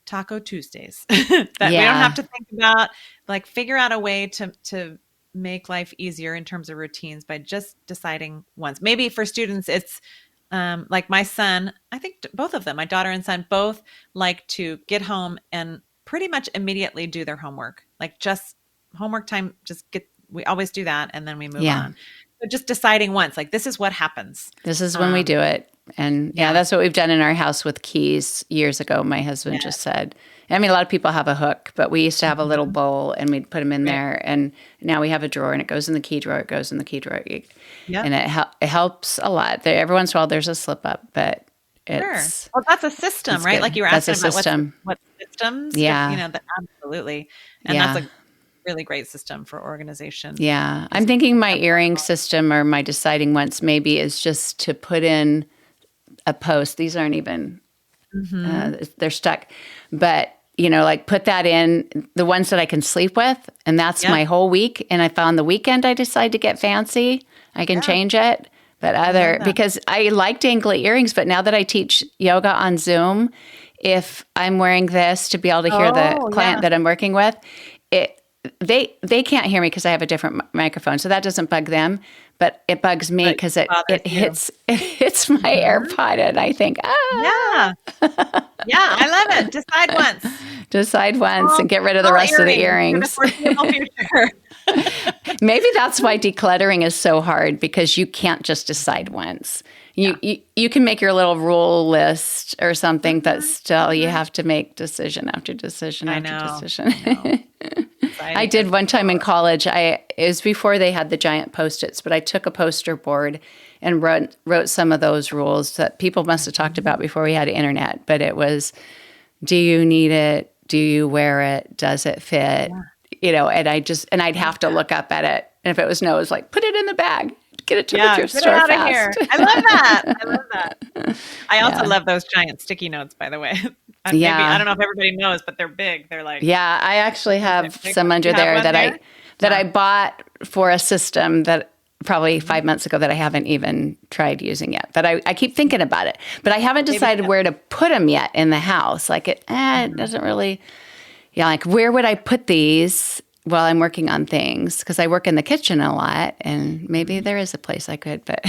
Taco Tuesdays that we don't have to think about. Like, figure out a way to make life easier in terms of routines by just deciding once. Maybe for students, it's like my son, I think both of them, my daughter and son, both like to get home and pretty much immediately do their homework. Like, just homework time, we always do that, and then we move on. So just deciding once, like, this is what happens. This is when we do it. And that's what we've done in our house with keys years ago. My husband just said, I mean, a lot of people have a hook, but we used to have a little bowl and we'd put them in there. And now we have a drawer, and it goes in the key drawer. It goes in the key drawer. And it helps a lot. Every once in a while there's a slip up, but it's... Well, that's a system, right? Good. Like you were asking about what systems. Yeah. Absolutely. And that's a really great system for organization. Yeah. I'm thinking my earring system, or my deciding once maybe, is just to put in a post. These aren't even, they're stuck. But, like, put that in, the ones that I can sleep with, and that's my whole week. And if on the weekend I decide to get fancy, I can change it. But because I like dangly earrings, but now that I teach yoga on Zoom, if I'm wearing this to be able to hear the client that I'm working with, they can't hear me because I have a different microphone, so that doesn't bug them. But it bugs me because it hits my AirPod, and I think, I love it. Decide once, and get rid of the rest of the earrings. Maybe that's why decluttering is so hard, because you can't just decide once. You can make your little rule list or something, but still you have to make decision after decision after decision. I did one time in college. It was before they had the giant Post-its, but I took a poster board and wrote some of those rules that people must have talked about before we had internet. But it was, do you need it? Do you wear it? Does it fit? And I'd have to look up at it. And if it was no, it was like, put it in the bag. Get it to the thrift store out fast. Of here. I love that. I also love those giant sticky notes, by the way. Maybe, I don't know if everybody knows, but they're big. They're like, I actually have some under there that I bought for a system that probably 5 months ago that I haven't even tried using yet. But I keep thinking about it. But I haven't decided where to put them yet in the house. Like it doesn't really, like where would I put these while I'm working on things? Because I work in the kitchen a lot, and maybe there is a place I could, but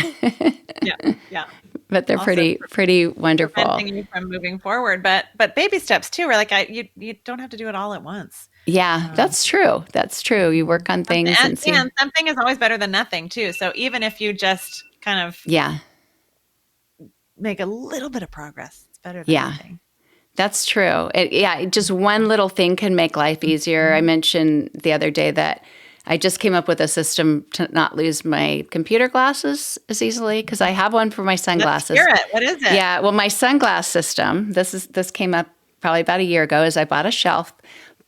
yeah. But they're Also pretty wonderful. Preventing you from moving forward, but baby steps too. Where like you don't have to do it all at once. Yeah, that's true. That's true. You work on things and see. And something is always better than nothing too. So even if you just kind of make a little bit of progress, it's better than nothing. That's true. Just one little thing can make life easier. I mentioned the other day that I just came up with a system to not lose my computer glasses as easily because I have one for my sunglasses. Let's hear it. What is it? Yeah, well, my sunglass system, this came up probably about a year ago, is I bought a shelf,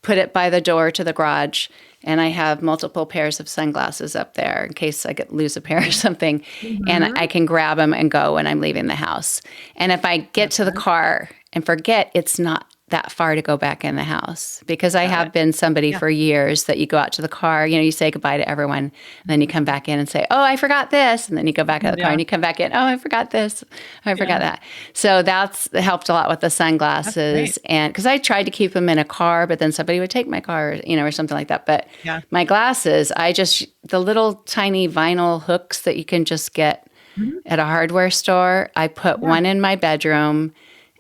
put it by the door to the garage, and I have multiple pairs of sunglasses up there in case I lose a pair or something, and I can grab them and go when I'm leaving the house. And if I get to the car and forget, it's not that far to go back in the house because I have been somebody for years that you go out to the car, you say goodbye to everyone, and then you come back in and say, oh, I forgot this. And then you go back out the car and you come back in, oh, I forgot this. Oh, I forgot that. So that's helped a lot with the sunglasses. And because I tried to keep them in a car, but then somebody would take my car, or something like that. But my glasses, the little tiny vinyl hooks that you can just get at a hardware store, I put one in my bedroom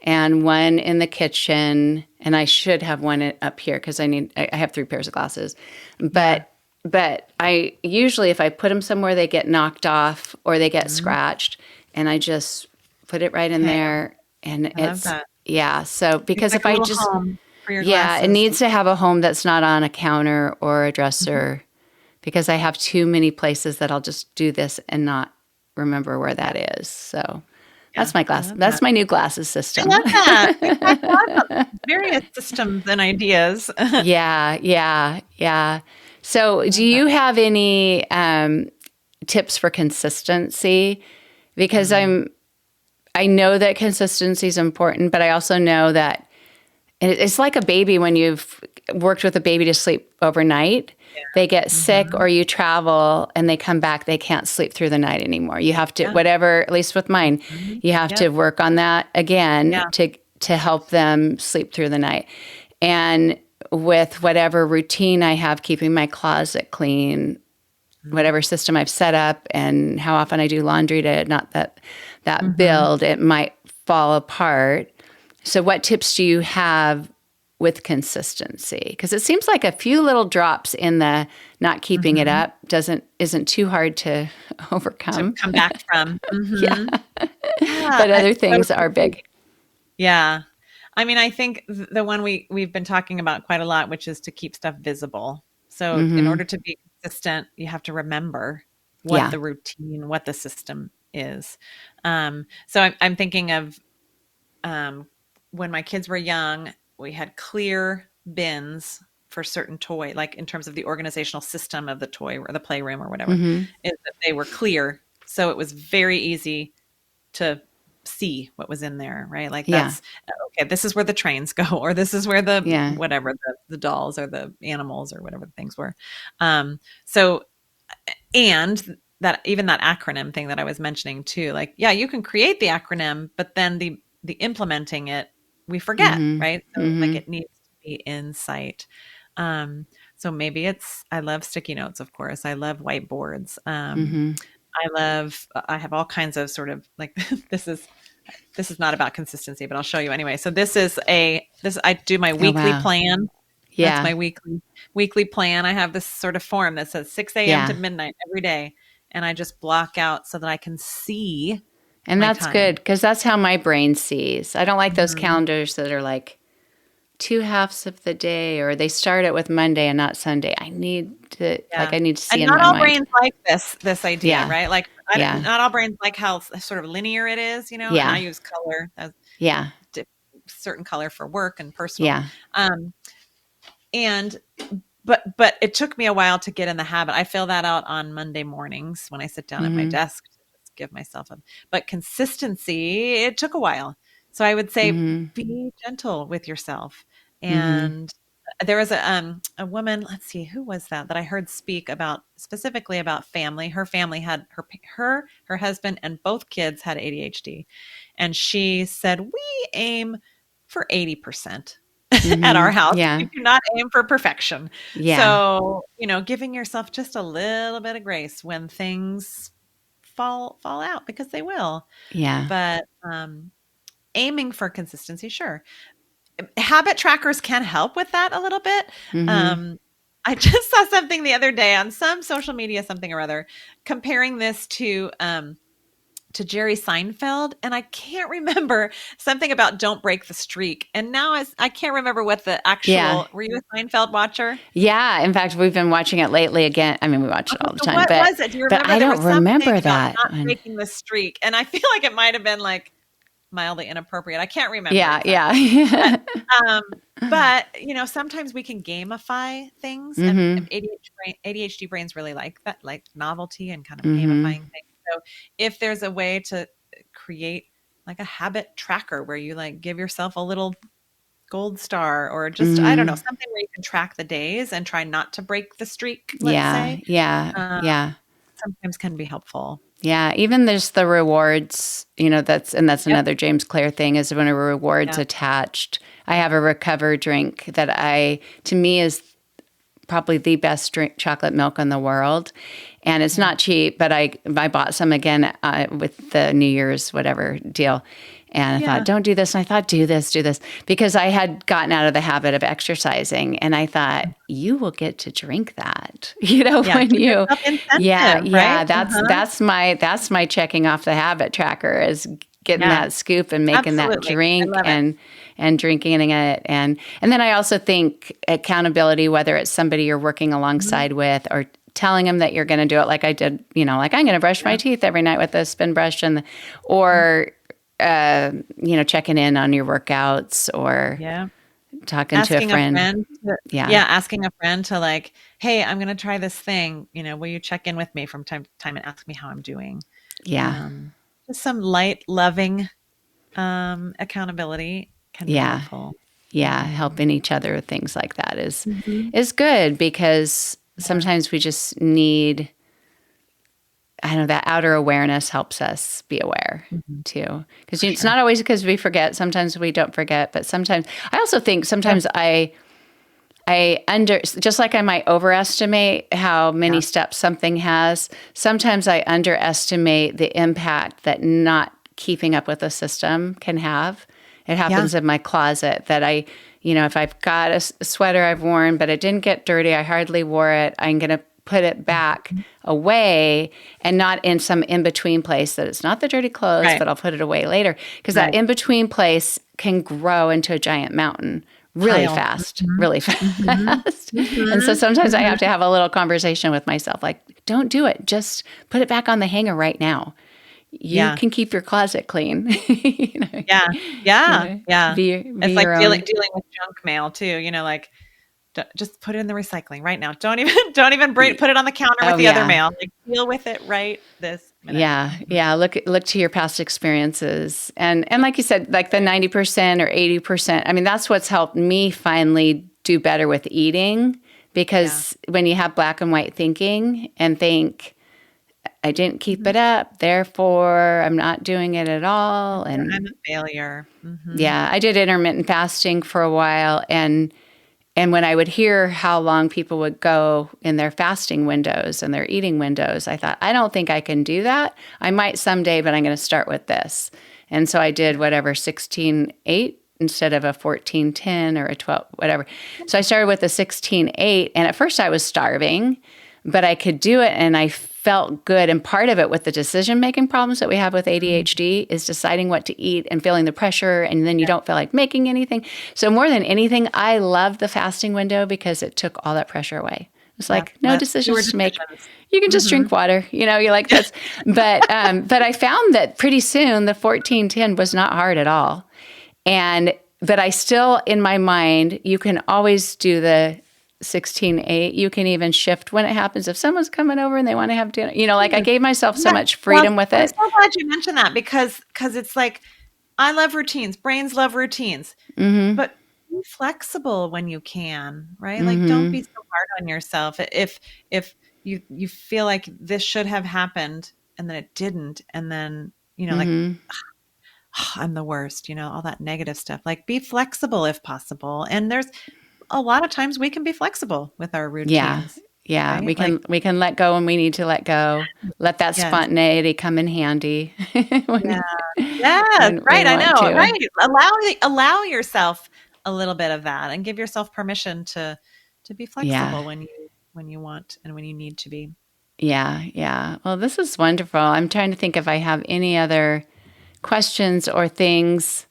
and one in the kitchen, and I should have one up here because I have 3 pairs of glasses. But I usually, if I put them somewhere, they get knocked off or they get scratched, and I just put it right in there. And it's so because if I just it needs to have a home that's not on a counter or a dresser because I have too many places that I'll just do this and not remember where that is. So. That's my glass. That's my new glasses system. I love that. We've got lots of various systems and ideas. Yeah. So do you have any tips for consistency? Because I know that consistency is important, but I also know that it's like a baby when you've worked with a baby to sleep overnight. They get sick or you travel and they come back, they can't sleep through the night anymore. You have to, whatever, at least with mine, you have to work on that again to help them sleep through the night. And with whatever routine I have, keeping my closet clean, whatever system I've set up and how often I do laundry to not that build, it might fall apart. So what tips do you have with consistency? Because it seems like a few little drops in the not keeping it up isn't too hard to overcome. To come back from. But other things are big. Yeah. I mean, I think the one we've been talking about quite a lot, which is to keep stuff visible. So in order to be consistent, you have to remember what the routine, what the system is. So I'm thinking of when my kids were young, we had clear bins for certain toy, like in terms of the organizational system of the toy or the playroom or whatever, is that they were clear. So it was very easy to see what was in there, right? Like that's, okay, this is where the trains go, or this is where the, whatever, the dolls or the animals or whatever the things were. So, and that, even that acronym thing that I was mentioning too, like, you can create the acronym, but then the implementing it, we forget, right? So like it needs to be in sight. So maybe I love sticky notes, of course. I love whiteboards. I have all kinds of sort of like, this is not about consistency, but I'll show you anyway. So I do my weekly plan. Yeah. That's my weekly plan. I have this sort of form that says 6 a.m. to midnight every day. And I just block out so that I can see. And that's good because that's how my brain sees. I don't like those calendars that are like 2 halves of the day, or they start it with Monday and not Sunday. I need to see and in my mind. Not all brains like this idea, right? Like not all brains like how sort of linear it is, And I use color as certain color for work and personal. But it took me a while to get in the habit. I fill that out on Monday mornings when I sit down at my desk to just give myself but consistency, it took a while. So I would say be gentle with yourself and there was a woman, let's see, who was that I heard speak about specifically about family. Her family had her husband and both kids had ADHD. And she said, we aim for 80% at our house. Yeah. We do not aim for perfection. Yeah. So, giving yourself just a little bit of grace when things fall out, because they will. Yeah. But aiming for consistency, sure. Habit trackers can help with that a little bit. I just saw something the other day on some social media, something or other, comparing this to Jerry Seinfeld, and I can't remember something about don't break the streak. And now I can't remember what the actual. Were you a Seinfeld watcher? Yeah. In fact, we've been watching it lately again. I mean, we watch it all the time. What was it? Do you remember? But I don't remember that. Not breaking the streak, and I feel like it might have been like mildly inappropriate. I can't remember. Yeah. Exactly. But sometimes we can gamify things, and ADHD brains really like that, like novelty and kind of gamifying things. So if there's a way to create like a habit tracker where you like give yourself a little gold star, or just, I don't know, something where you can track the days and try not to break the streak, let's say. Yeah. Sometimes can be helpful. Yeah. Even there's the rewards, that's another James Clear thing, is when a reward's attached. I have a Recover drink that to me is probably the best drink, chocolate milk in the world. And it's not cheap, but I bought some again with the New Year's whatever deal. And I thought, don't do this. And I thought, do this, because I had gotten out of the habit of exercising. And I thought, you will get to drink that, when you, right? That's my checking off the habit tracker, is getting that scoop and making that drink and drinking it. And then I also think accountability, whether it's somebody you're working alongside with, or telling them that you're going to do it, like I did, like I'm going to brush my teeth every night with a spin brush, or checking in on your workouts, or talking to a friend. Asking a friend to like, hey, I'm going to try this thing. Will you check in with me from time to time and ask me how I'm doing? Yeah. Just some light, loving accountability can be helpful. Yeah, helping each other with things like that is good, because sometimes we just need, that outer awareness helps us be aware too. Because it's not always because we forget. Sometimes we don't forget, but sometimes I also think sometimes just like I might overestimate how many steps something has, sometimes I underestimate the impact that not keeping up with the system can have. It happens in my closet that if I've got a sweater I've worn, but it didn't get dirty, I hardly wore it, I'm going to put it back away, and not in some in-between place that it's not the dirty clothes, but I'll put it away later. Because that in-between place can grow into a giant mountain really fast. And so sometimes I have to have a little conversation with myself, like, don't do it. Just put it back on the hanger right now. You can keep your closet clean. It's like dealing with junk mail too. Like, just put it in the recycling right now. Don't even put it on the counter with the other mail. Like, deal with it right this minute. Yeah. Look to your past experiences, and like you said, like the 90% or 80%. I mean, that's what's helped me finally do better with eating, because when you have black and white thinking and think, I didn't keep it up, therefore I'm not doing it at all, and I'm a failure. Yeah, I did intermittent fasting for a while, and when I would hear how long people would go in their fasting windows and their eating windows, I thought, I don't think I can do that. I might someday, but I'm going to start with this. And so I did 16-8 instead of a 14-10 or a 12, whatever. So I started with a 16-8, and at first I was starving, but I could do it, and I felt good. And part of it with the decision-making problems that we have with ADHD is deciding what to eat and feeling the pressure, and then you don't feel like making anything. So more than anything, I loved the fasting window because it took all that pressure away. It's like no decisions to make. You can just drink water, you're like this. But I found that pretty soon the 14-10 was not hard at all. But I still, in my mind, you can always do the 16-8. You can even shift when it happens. If someone's coming over and they want to have dinner, I gave myself so much freedom with it. I'm so glad you mentioned that, because it's like, I love routines. Brains love routines. But flexible when you can, right? Like, don't Mm-hmm. be so hard on yourself. If you feel like this should have happened and then it didn't, and then, like, Mm-hmm. I'm the worst, all that negative stuff. Like, be flexible if possible. And there's a lot of times we can be flexible with our Yeah. routines, Yeah. right? We can let go when we need to let go. Let that Yes. spontaneity come in handy Yeah. when, Yes. when we Right. I want know. to. Right. Allow yourself a little bit of that, and give yourself permission to be Yeah. flexible when you want and when you need to be. Yeah. Yeah. Well, this is wonderful. I'm trying to think if I have any other questions or things.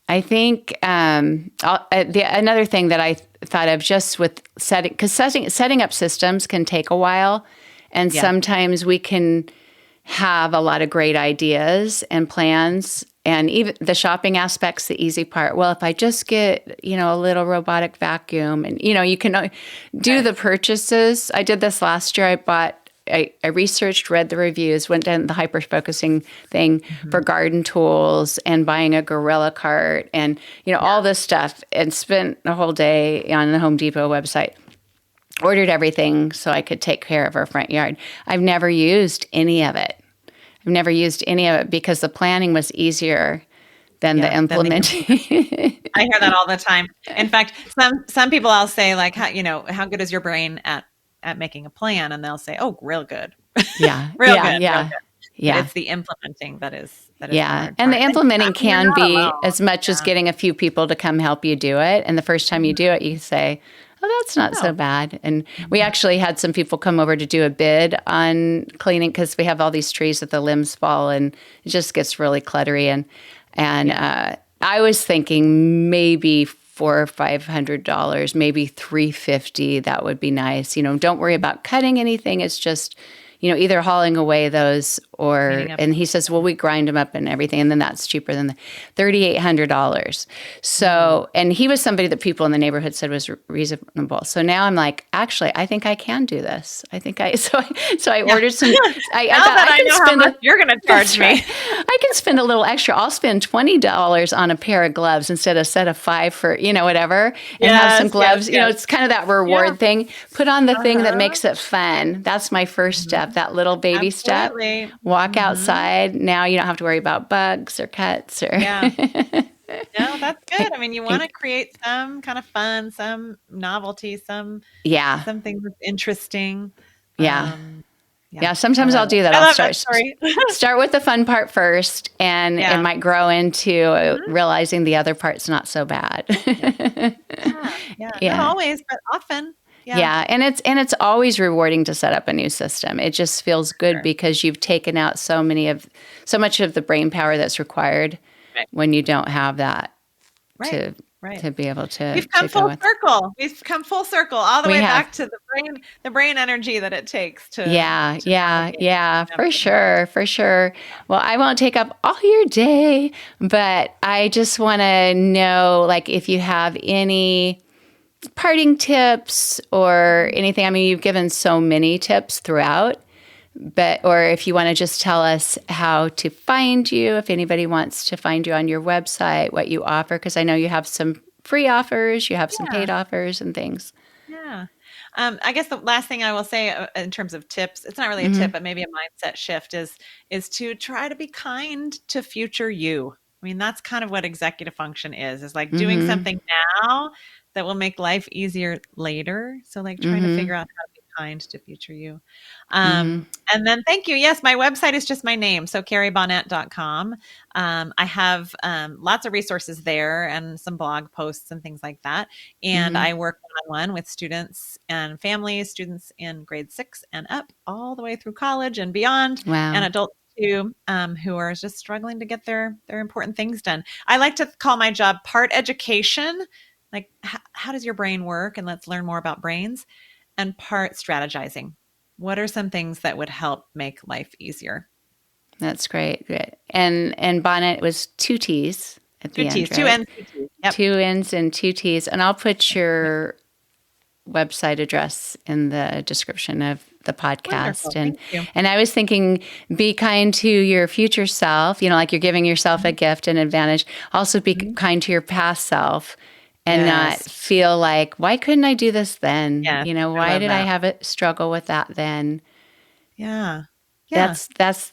I think another thing that I thought of just with setting up systems can take a while, and Yeah. sometimes we can have a lot of great ideas and plans, and even the shopping aspect's the easy part. Well, if I just get a little robotic vacuum, and you can do the purchases. I did this last year. I researched, read the reviews, went down the hyper focusing thing for garden tools and buying a gorilla cart and, all this stuff, and spent a whole day on the Home Depot website. Ordered everything so I could take care of our front yard. I've never used any of it. Because the planning was easier than the implementing. I hear that all the time. In fact, some people I'll say, like, how good is your brain at making a plan? And they'll say, oh, real good. Yeah. real Yeah. good. Yeah. Real good. Yeah. But it's the implementing that is the yeah. hard And part. the implementing You're can not be alone. as much as getting a few people to come help you do it. And the first time you do it, you say, oh, that's not so bad. And we actually had some people come over to do a bid on cleaning, because we have all these trees that the limbs fall and it just gets really cluttery. And I was thinking maybe $400 or $500, maybe $350. That would be nice. Don't worry about cutting anything. It's just, either hauling away those and he says, well, we grind them up and everything. And then that's cheaper than the $3,800. So, and he was somebody that people in the neighborhood said was reasonable. So now I'm like, actually, I think I can do this. So I ordered some. I know how much you're going to charge me. Right. I can spend a little extra. I'll spend $20 on a pair of gloves instead of a set of 5 for, whatever, and have some gloves. It's kind of that reward thing. Put on the thing that makes it fun. That's my first step, that little baby step. Walk outside. Now you don't have to worry about bugs or cuts. No, that's good. I mean, you want to create some kind of fun, some novelty, something that's interesting. Yeah, sometimes I'll do that. I'll start with the fun part first, and it might grow into realizing the other part's not so bad. Not always, but often. Yeah, and it's always rewarding to set up a new system. It just feels good because you've taken out so much of the brain power that's required when you don't have that to be able to. We've come full circle. We've come full circle all the way back to the brain energy that it takes to. For sure. Well, I won't take up all your day, but I just want to know, like, if you have any parting tips or anything. I mean, you've given so many tips throughout, or if you want to just tell us how to find you, if anybody wants to find you on your website, what you offer, because I know you have some free offers, you have some paid offers and things. Yeah. I guess the last thing I will say in terms of tips, it's not really a tip, but maybe a mindset shift is to try to be kind to future you. I mean, that's kind of what executive function is like doing something now that will make life easier later. So like trying to figure out how to be kind to future you. And then thank you. Yes, my website is just my name. So carriebonnett.com. I have lots of resources there and some blog posts and things like that. And I work one-on-one with students and families, students in grade 6 and up, all the way through college and beyond, and adults too, who are just struggling to get their important things done. I like to call my job part education, like how does your brain work? And let's learn more about brains, and part strategizing. What are some things that would help make life easier? That's great. And Bonnett was 2 T's at the end, right? 2 N's, 2 T's. Yep. 2 N's and 2 T's. And I'll put your website address in the description of the podcast. And I was thinking, be kind to your future self, like you're giving yourself a gift and advantage. Also be kind to your past self and not Yes. feel like, why couldn't I do this then? Yes, Why love did I that. have a struggle with that then? Yeah. Yeah.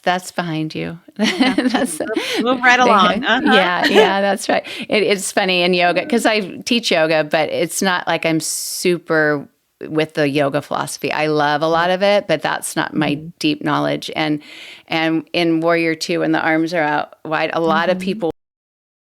That's behind you. Yeah. That's Move right along. Uh-huh. yeah, that's right. It's funny in yoga because I teach yoga, but it's not like I'm super with the yoga philosophy. I love a lot of it, but that's not my Mhm. deep knowledge. And in Warrior Two, when the arms are out wide, a lot of Mhm. people